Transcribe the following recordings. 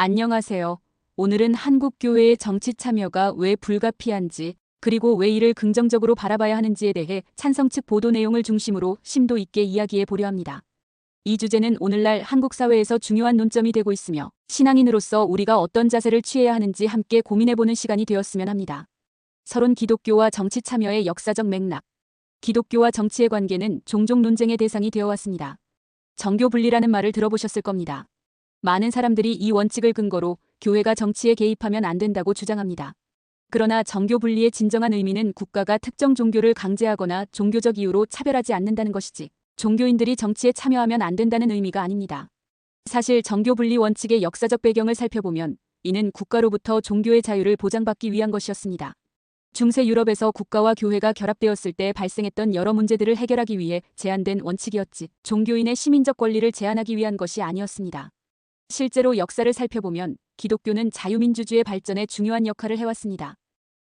안녕하세요. 오늘은 한국 교회의 정치 참여가 왜 불가피한지, 그리고 왜 이를 긍정적으로 바라봐야 하는지에 대해 찬성 측 보도 내용을 중심으로 심도 있게 이야기해 보려 합니다. 이 주제는 오늘날 한국 사회에서 중요한 논점이 되고 있으며, 신앙인으로서 우리가 어떤 자세를 취해야 하는지 함께 고민해보는 시간이 되었으면 합니다. 서론 기독교와 정치 참여의 역사적 맥락. 기독교와 정치의 관계는 종종 논쟁의 대상이 되어 왔습니다. 정교 분리라는 말을 들어보셨을 겁니다. 많은 사람들이 이 원칙을 근거로 교회가 정치에 개입하면 안 된다고 주장합니다. 그러나 정교 분리의 진정한 의미는 국가가 특정 종교를 강제하거나 종교적 이유로 차별하지 않는다는 것이지, 종교인들이 정치에 참여하면 안 된다는 의미가 아닙니다. 사실 정교 분리 원칙의 역사적 배경을 살펴보면 이는 국가로부터 종교의 자유를 보장받기 위한 것이었습니다. 중세 유럽에서 국가와 교회가 결합되었을 때 발생했던 여러 문제들을 해결하기 위해 제안된 원칙이었지, 종교인의 시민적 권리를 제한하기 위한 것이 아니었습니다. 실제로 역사를 살펴보면 기독교는 자유민주주의 발전에 중요한 역할을 해왔습니다.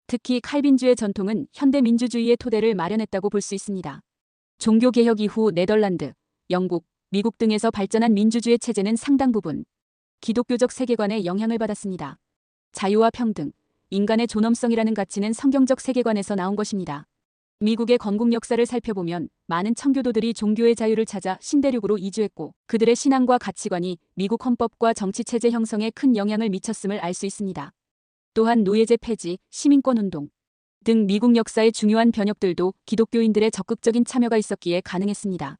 특히 칼빈주의 전통은 현대 민주주의의 토대를 마련했다고 볼 수 있습니다. 종교개혁 이후 네덜란드, 영국, 미국 등에서 발전한 민주주의 체제는 상당 부분 기독교적 세계관에 영향을 받았습니다. 자유와 평등, 인간의 존엄성이라는 가치는 성경적 세계관에서 나온 것입니다. 미국의 건국 역사를 살펴보면 많은 청교도들이 종교의 자유를 찾아 신대륙으로 이주했고, 그들의 신앙과 가치관이 미국 헌법과 정치체제 형성에 큰 영향을 미쳤음을 알 수 있습니다. 또한 노예제 폐지, 시민권운동 등 미국 역사의 중요한 변혁들도 기독교인들의 적극적인 참여가 있었기에 가능했습니다.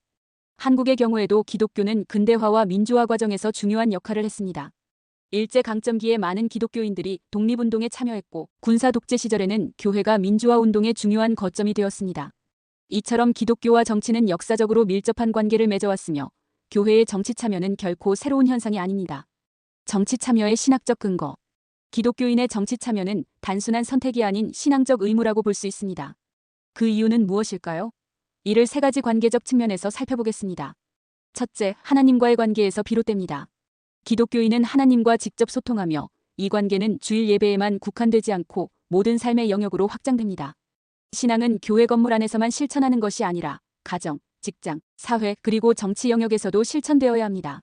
한국의 경우에도 기독교는 근대화와 민주화 과정에서 중요한 역할을 했습니다. 일제강점기에 많은 기독교인들이 독립운동에 참여했고, 군사독재 시절에는 교회가 민주화운동의 중요한 거점이 되었습니다. 이처럼 기독교와 정치는 역사적으로 밀접한 관계를 맺어왔으며, 교회의 정치 참여는 결코 새로운 현상이 아닙니다. 정치 참여의 신학적 근거. 기독교인의 정치 참여는 단순한 선택이 아닌 신앙적 의무라고 볼 수 있습니다. 그 이유는 무엇일까요? 이를 세 가지 관계적 측면에서 살펴보겠습니다. 첫째, 하나님과의 관계에서 비롯됩니다. 기독교인은 하나님과 직접 소통하며 이 관계는 주일 예배에만 국한되지 않고 모든 삶의 영역으로 확장됩니다. 신앙은 교회 건물 안에서만 실천하는 것이 아니라 가정, 직장, 사회 그리고 정치 영역에서도 실천되어야 합니다.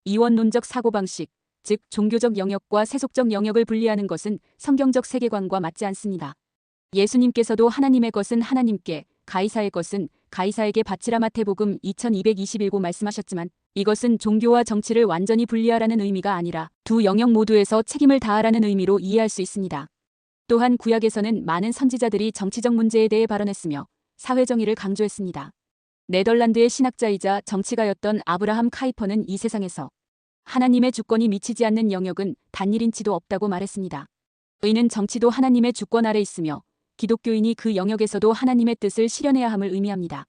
이원론적 사고방식, 즉 종교적 영역과 세속적 영역을 분리하는 것은 성경적 세계관과 맞지 않습니다. 예수님께서도 하나님의 것은 하나님께, 가이사의 것은 가이사에게 바치라 마태복음 2221고 말씀하셨지만, 이것은 종교와 정치를 완전히 분리하라는 의미가 아니라 두 영역 모두에서 책임을 다하라는 의미로 이해할 수 있습니다. 또한 구약에서는 많은 선지자들이 정치적 문제에 대해 발언했으며 사회 정의를 강조했습니다. 네덜란드의 신학자이자 정치가였던 아브라함 카이퍼는 이 세상에서 하나님의 주권이 미치지 않는 영역은 단 1인치도 없다고 말했습니다. 의는 정치도 하나님의 주권 아래 있으며 기독교인이 그 영역에서도 하나님의 뜻을 실현해야 함을 의미합니다.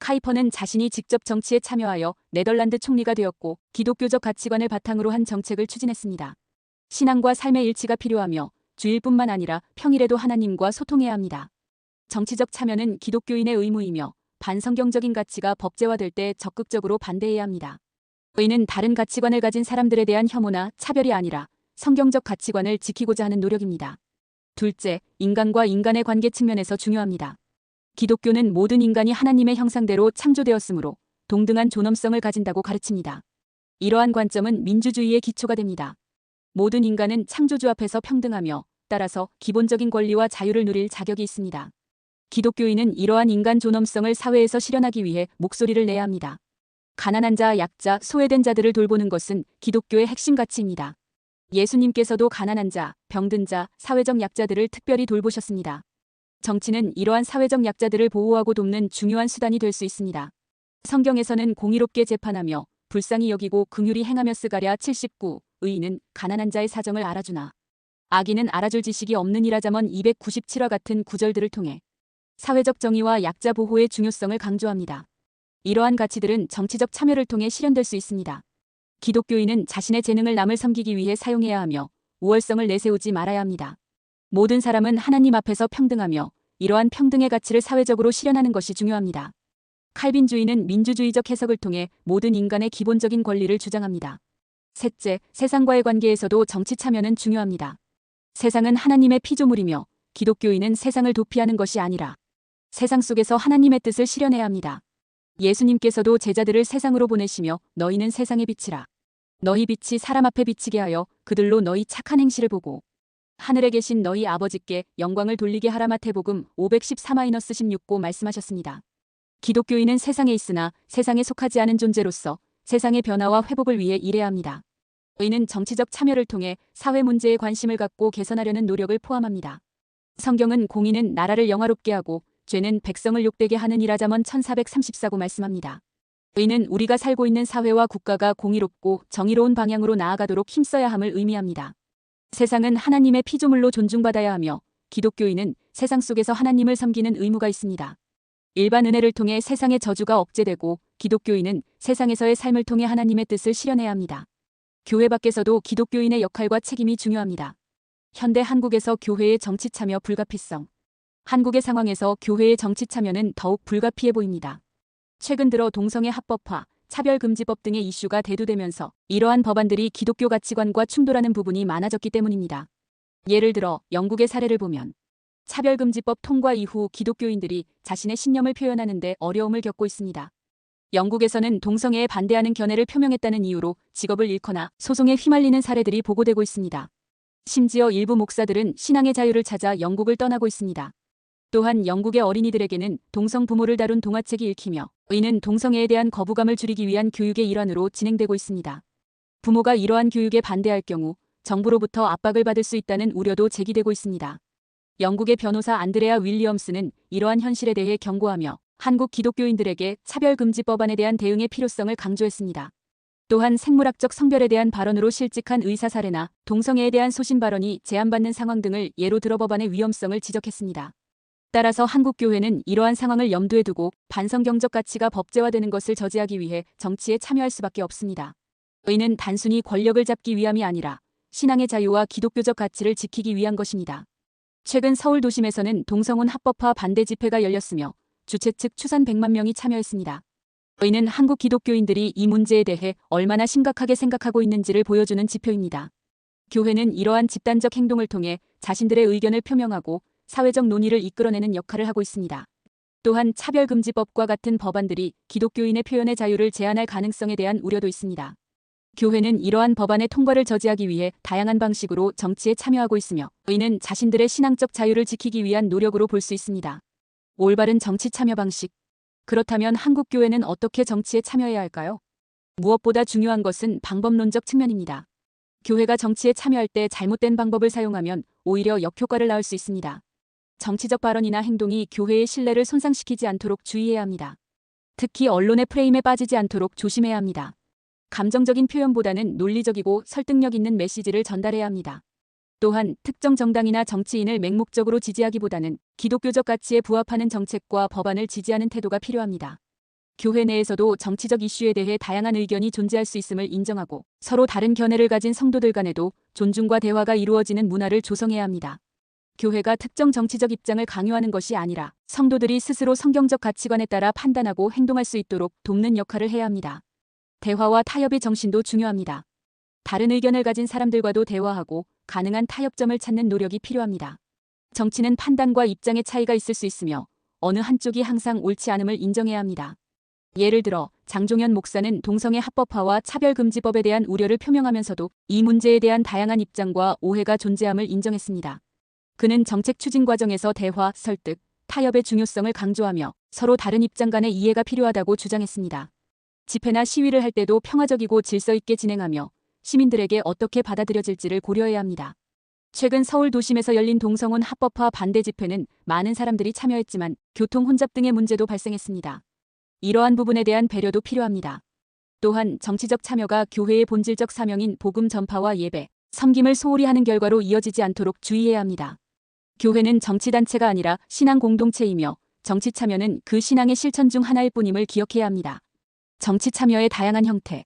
카이퍼는 자신이 직접 정치에 참여하여 네덜란드 총리가 되었고, 기독교적 가치관을 바탕으로 한 정책을 추진했습니다. 신앙과 삶의 일치가 필요하며 주일뿐만 아니라 평일에도 하나님과 소통해야 합니다. 정치적 참여는 기독교인의 의무이며 반성경적인 가치가 법제화될 때 적극적으로 반대해야 합니다. 의는 다른 가치관을 가진 사람들에 대한 혐오나 차별이 아니라 성경적 가치관을 지키고자 하는 노력입니다. 둘째, 인간과 인간의 관계 측면에서 중요합니다. 기독교는 모든 인간이 하나님의 형상대로 창조되었으므로 동등한 존엄성을 가진다고 가르칩니다. 이러한 관점은 민주주의의 기초가 됩니다. 모든 인간은 창조주 앞에서 평등하며 따라서 기본적인 권리와 자유를 누릴 자격이 있습니다. 기독교인은 이러한 인간 존엄성을 사회에서 실현하기 위해 목소리를 내야 합니다. 가난한 자, 약자, 소외된 자들을 돌보는 것은 기독교의 핵심 가치입니다. 예수님께서도 가난한 자, 병든 자, 사회적 약자들을 특별히 돌보셨습니다. 정치는 이러한 사회적 약자들을 보호하고 돕는 중요한 수단이 될 수 있습니다. 성경에서는 공의롭게 재판하며 불쌍히 여기고 긍휼히 행하며 스가랴 79, 의인은 가난한 자의 사정을 알아주나 악인은 알아줄 지식이 없느니라 잠언 297화 같은 구절들을 통해 사회적 정의와 약자 보호의 중요성을 강조합니다. 이러한 가치들은 정치적 참여를 통해 실현될 수 있습니다. 기독교인은 자신의 재능을 남을 섬기기 위해 사용해야 하며 우월성을 내세우지 말아야 합니다. 모든 사람은 하나님 앞에서 평등하며 이러한 평등의 가치를 사회적으로 실현하는 것이 중요합니다. 칼빈주의는 민주주의적 해석을 통해 모든 인간의 기본적인 권리를 주장합니다. 셋째, 세상과의 관계에서도 정치 참여는 중요합니다. 세상은 하나님의 피조물이며 기독교인은 세상을 도피하는 것이 아니라 세상 속에서 하나님의 뜻을 실현해야 합니다. 예수님께서도 제자들을 세상으로 보내시며 너희는 세상의 빛이라 너희 빛이 사람 앞에 비치게 하여 그들로 너희 착한 행실을 보고 하늘에 계신 너희 아버지께 영광을 돌리게 하라. 마태복음 514-16고 말씀하셨습니다. 기독교인은 세상에 있으나 세상에 속하지 않은 존재로서 세상의 변화와 회복을 위해 일해야 합니다. 의는 정치적 참여를 통해 사회 문제에 관심을 갖고 개선하려는 노력을 포함합니다. 성경은 공의는 나라를 영화롭게 하고 죄는 백성을 욕되게 하는 이라. 잠언 1434고 말씀합니다. 의는 우리가 살고 있는 사회와 국가가 공의롭고 정의로운 방향으로 나아가도록 힘써야 함을 의미합니다. 세상은 하나님의 피조물로 존중받아야 하며 기독교인은 세상 속에서 하나님을 섬기는 의무가 있습니다. 일반 은혜를 통해 세상의 저주가 억제되고 기독교인은 세상에서의 삶을 통해 하나님의 뜻을 실현해야 합니다. 교회 밖에서도 기독교인의 역할과 책임이 중요합니다. 현대 한국에서 교회의 정치 참여 불가피성. 한국의 상황에서 교회의 정치 참여는 더욱 불가피해 보입니다. 최근 들어 동성애 합법화, 차별금지법 등의 이슈가 대두되면서 이러한 법안들이 기독교 가치관과 충돌하는 부분이 많아졌기 때문입니다. 예를 들어 영국의 사례를 보면 차별금지법 통과 이후 기독교인들이 자신의 신념을 표현하는 데 어려움을 겪고 있습니다. 영국에서는 동성애에 반대하는 견해를 표명했다는 이유로 직업을 잃거나 소송에 휘말리는 사례들이 보고되고 있습니다. 심지어 일부 목사들은 신앙의 자유를 찾아 영국을 떠나고 있습니다. 또한 영국의 어린이들에게는 동성 부모를 다룬 동화책이 읽히며 의는 동성애에 대한 거부감을 줄이기 위한 교육의 일환으로 진행되고 있습니다. 부모가 이러한 교육에 반대할 경우 정부로부터 압박을 받을 수 있다는 우려도 제기되고 있습니다. 영국의 변호사 안드레아 윌리엄스는 이러한 현실에 대해 경고하며 한국 기독교인들에게 차별금지법안에 대한 대응의 필요성을 강조했습니다. 또한 생물학적 성별에 대한 발언으로 실직한 의사 사례나 동성애에 대한 소신 발언이 제한받는 상황 등을 예로 들어 법안의 위험성을 지적했습니다. 따라서 한국교회는 이러한 상황을 염두에 두고 반성경적 가치가 법제화되는 것을 저지하기 위해 정치에 참여할 수밖에 없습니다. 의는 단순히 권력을 잡기 위함이 아니라 신앙의 자유와 기독교적 가치를 지키기 위한 것입니다. 최근 서울 도심에서는 동성혼 합법화 반대 집회가 열렸으며 주최 측 추산 100만 명이 참여했습니다. 의는 한국 기독교인들이 이 문제에 대해 얼마나 심각하게 생각하고 있는지를 보여주는 지표입니다. 교회는 이러한 집단적 행동을 통해 자신들의 의견을 표명하고 사회적 논의를 이끌어내는 역할을 하고 있습니다. 또한 차별금지법과 같은 법안들이 기독교인의 표현의 자유를 제한할 가능성에 대한 우려도 있습니다. 교회는 이러한 법안의 통과를 저지하기 위해 다양한 방식으로 정치에 참여하고 있으며 의는 자신들의 신앙적 자유를 지키기 위한 노력으로 볼 수 있습니다. 올바른 정치 참여 방식. 그렇다면 한국 교회는 어떻게 정치에 참여해야 할까요? 무엇보다 중요한 것은 방법론적 측면입니다. 교회가 정치에 참여할 때 잘못된 방법을 사용하면 오히려 역효과를 낳을 수 있습니다. 정치적 발언이나 행동이 교회의 신뢰를 손상시키지 않도록 주의해야 합니다. 특히 언론의 프레임에 빠지지 않도록 조심해야 합니다. 감정적인 표현보다는 논리적이고 설득력 있는 메시지를 전달해야 합니다. 또한 특정 정당이나 정치인을 맹목적으로 지지하기보다는 기독교적 가치에 부합하는 정책과 법안을 지지하는 태도가 필요합니다. 교회 내에서도 정치적 이슈에 대해 다양한 의견이 존재할 수 있음을 인정하고 서로 다른 견해를 가진 성도들 간에도 존중과 대화가 이루어지는 문화를 조성해야 합니다. 교회가 특정 정치적 입장을 강요하는 것이 아니라 성도들이 스스로 성경적 가치관에 따라 판단하고 행동할 수 있도록 돕는 역할을 해야 합니다. 대화와 타협의 정신도 중요합니다. 다른 의견을 가진 사람들과도 대화하고 가능한 타협점을 찾는 노력이 필요합니다. 정치는 판단과 입장의 차이가 있을 수 있으며 어느 한쪽이 항상 옳지 않음을 인정해야 합니다. 예를 들어 장종현 목사는 동성애 합법화와 차별금지법에 대한 우려를 표명하면서도 이 문제에 대한 다양한 입장과 오해가 존재함을 인정했습니다. 그는 정책 추진 과정에서 대화, 설득, 타협의 중요성을 강조하며 서로 다른 입장 간의 이해가 필요하다고 주장했습니다. 집회나 시위를 할 때도 평화적이고 질서 있게 진행하며 시민들에게 어떻게 받아들여질지를 고려해야 합니다. 최근 서울 도심에서 열린 동성혼 합법화 반대 집회는 많은 사람들이 참여했지만 교통 혼잡 등의 문제도 발생했습니다. 이러한 부분에 대한 배려도 필요합니다. 또한 정치적 참여가 교회의 본질적 사명인 복음 전파와 예배, 섬김을 소홀히 하는 결과로 이어지지 않도록 주의해야 합니다. 교회는 정치단체가 아니라 신앙 공동체이며 정치 참여는 그 신앙의 실천 중 하나일 뿐임을 기억해야 합니다. 정치 참여의 다양한 형태.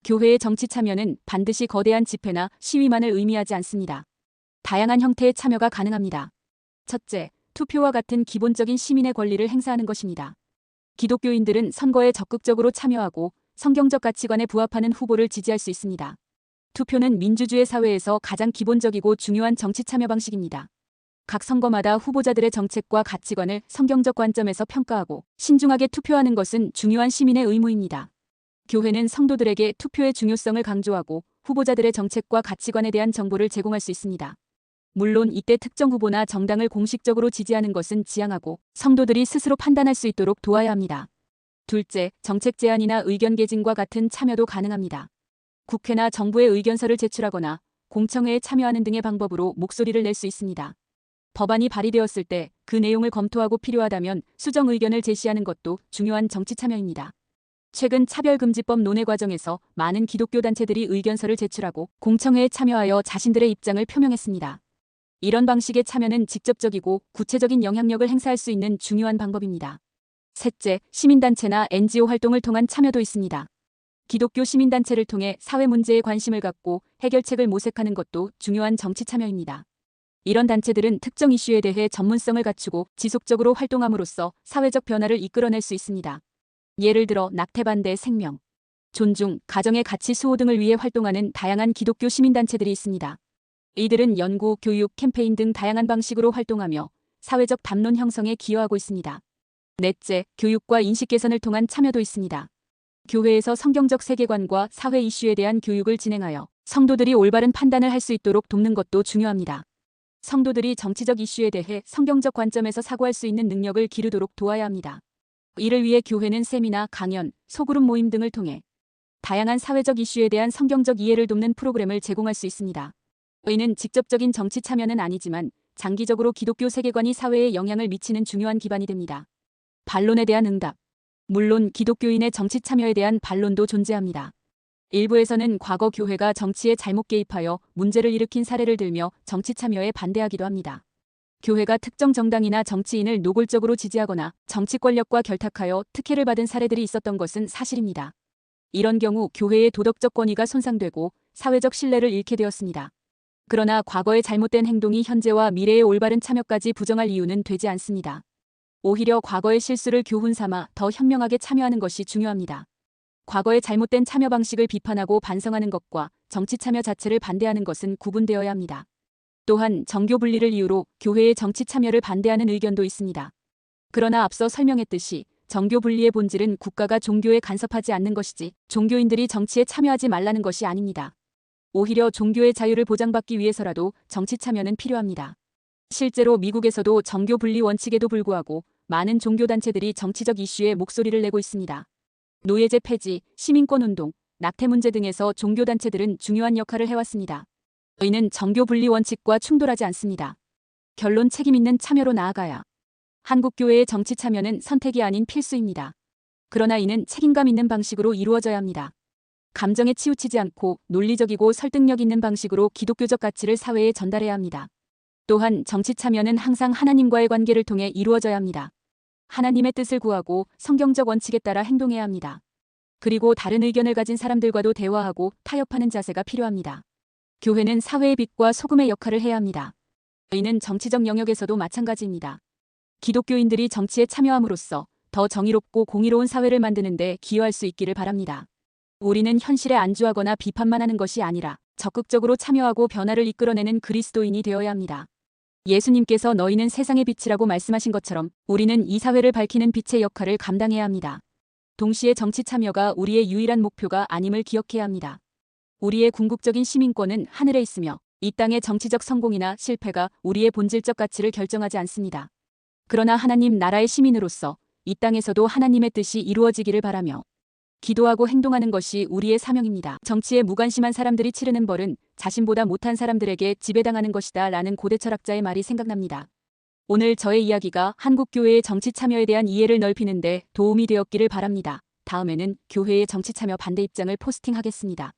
교회의 정치 참여는 반드시 거대한 집회나 시위만을 의미하지 않습니다. 다양한 형태의 참여가 가능합니다. 첫째, 투표와 같은 기본적인 시민의 권리를 행사하는 것입니다. 기독교인들은 선거에 적극적으로 참여하고 성경적 가치관에 부합하는 후보를 지지할 수 있습니다. 투표는 민주주의 사회에서 가장 기본적이고 중요한 정치 참여 방식입니다. 각 선거마다 후보자들의 정책과 가치관을 성경적 관점에서 평가하고 신중하게 투표하는 것은 중요한 시민의 의무입니다. 교회는 성도들에게 투표의 중요성을 강조하고 후보자들의 정책과 가치관에 대한 정보를 제공할 수 있습니다. 물론 이때 특정 후보나 정당을 공식적으로 지지하는 것은 지양하고 성도들이 스스로 판단할 수 있도록 도와야 합니다. 둘째, 정책 제안이나 의견 개진과 같은 참여도 가능합니다. 국회나 정부에 의견서를 제출하거나 공청회에 참여하는 등의 방법으로 목소리를 낼 수 있습니다. 법안이 발의되었을 때 그 내용을 검토하고 필요하다면 수정 의견을 제시하는 것도 중요한 정치 참여입니다. 최근 차별금지법 논의 과정에서 많은 기독교 단체들이 의견서를 제출하고 공청회에 참여하여 자신들의 입장을 표명했습니다. 이런 방식의 참여는 직접적이고 구체적인 영향력을 행사할 수 있는 중요한 방법입니다. 셋째, 시민단체나 NGO 활동을 통한 참여도 있습니다. 기독교 시민단체를 통해 사회 문제에 관심을 갖고 해결책을 모색하는 것도 중요한 정치 참여입니다. 이런 단체들은 특정 이슈에 대해 전문성을 갖추고 지속적으로 활동함으로써 사회적 변화를 이끌어낼 수 있습니다. 예를 들어 낙태반대 생명, 존중, 가정의 가치 수호 등을 위해 활동하는 다양한 기독교 시민단체들이 있습니다. 이들은 연구, 교육, 캠페인 등 다양한 방식으로 활동하며 사회적 담론 형성에 기여하고 있습니다. 넷째, 교육과 인식 개선을 통한 참여도 있습니다. 교회에서 성경적 세계관과 사회 이슈에 대한 교육을 진행하여 성도들이 올바른 판단을 할 수 있도록 돕는 것도 중요합니다. 성도들이 정치적 이슈에 대해 성경적 관점에서 사고할 수 있는 능력을 기르도록 도와야 합니다. 이를 위해 교회는 세미나, 강연, 소그룹 모임 등을 통해 다양한 사회적 이슈에 대한 성경적 이해를 돕는 프로그램을 제공할 수 있습니다. 이는 직접적인 정치 참여는 아니지만 장기적으로 기독교 세계관이 사회에 영향을 미치는 중요한 기반이 됩니다. 반론에 대한 응답. 물론 기독교인의 정치 참여에 대한 반론도 존재합니다. 일부에서는 과거 교회가 정치에 잘못 개입하여 문제를 일으킨 사례를 들며 정치 참여에 반대하기도 합니다. 교회가 특정 정당이나 정치인을 노골적으로 지지하거나 정치 권력과 결탁하여 특혜를 받은 사례들이 있었던 것은 사실입니다. 이런 경우 교회의 도덕적 권위가 손상되고 사회적 신뢰를 잃게 되었습니다. 그러나 과거의 잘못된 행동이 현재와 미래의 올바른 참여까지 부정할 이유는 되지 않습니다. 오히려 과거의 실수를 교훈 삼아 더 현명하게 참여하는 것이 중요합니다. 과거의 잘못된 참여 방식을 비판하고 반성하는 것과 정치 참여 자체를 반대하는 것은 구분되어야 합니다. 또한 정교 분리를 이유로 교회의 정치 참여를 반대하는 의견도 있습니다. 그러나 앞서 설명했듯이 정교 분리의 본질은 국가가 종교에 간섭하지 않는 것이지 종교인들이 정치에 참여하지 말라는 것이 아닙니다. 오히려 종교의 자유를 보장받기 위해서라도 정치 참여는 필요합니다. 실제로 미국에서도 정교 분리 원칙에도 불구하고 많은 종교단체들이 정치적 이슈에 목소리를 내고 있습니다. 노예제 폐지, 시민권운동, 낙태 문제 등에서 종교단체들은 중요한 역할을 해왔습니다. 이는 정교 분리 원칙과 충돌하지 않습니다. 결론 책임 있는 참여로 나아가야. 한국교회의 정치 참여는 선택이 아닌 필수입니다. 그러나 이는 책임감 있는 방식으로 이루어져야 합니다. 감정에 치우치지 않고 논리적이고 설득력 있는 방식으로 기독교적 가치를 사회에 전달해야 합니다. 또한 정치 참여는 항상 하나님과의 관계를 통해 이루어져야 합니다. 하나님의 뜻을 구하고 성경적 원칙에 따라 행동해야 합니다. 그리고 다른 의견을 가진 사람들과도 대화하고 타협하는 자세가 필요합니다. 교회는 사회의 빛과 소금의 역할을 해야 합니다. 이는 정치적 영역에서도 마찬가지입니다. 기독교인들이 정치에 참여함으로써 더 정의롭고 공의로운 사회를 만드는 데 기여할 수 있기를 바랍니다. 우리는 현실에 안주하거나 비판만 하는 것이 아니라 적극적으로 참여하고 변화를 이끌어내는 그리스도인이 되어야 합니다. 예수님께서 너희는 세상의 빛이라고 말씀하신 것처럼 우리는 이 사회를 밝히는 빛의 역할을 감당해야 합니다. 동시에 정치 참여가 우리의 유일한 목표가 아님을 기억해야 합니다. 우리의 궁극적인 시민권은 하늘에 있으며 이 땅의 정치적 성공이나 실패가 우리의 본질적 가치를 결정하지 않습니다. 그러나 하나님 나라의 시민으로서 이 땅에서도 하나님의 뜻이 이루어지기를 바라며 기도하고 행동하는 것이 우리의 사명입니다. 정치에 무관심한 사람들이 치르는 벌은 자신보다 못한 사람들에게 지배당하는 것이다 라는 고대 철학자의 말이 생각납니다. 오늘 저의 이야기가 한국교회의 정치 참여에 대한 이해를 넓히는 데 도움이 되었기를 바랍니다. 다음에는 교회의 정치 참여 반대 입장을 포스팅하겠습니다.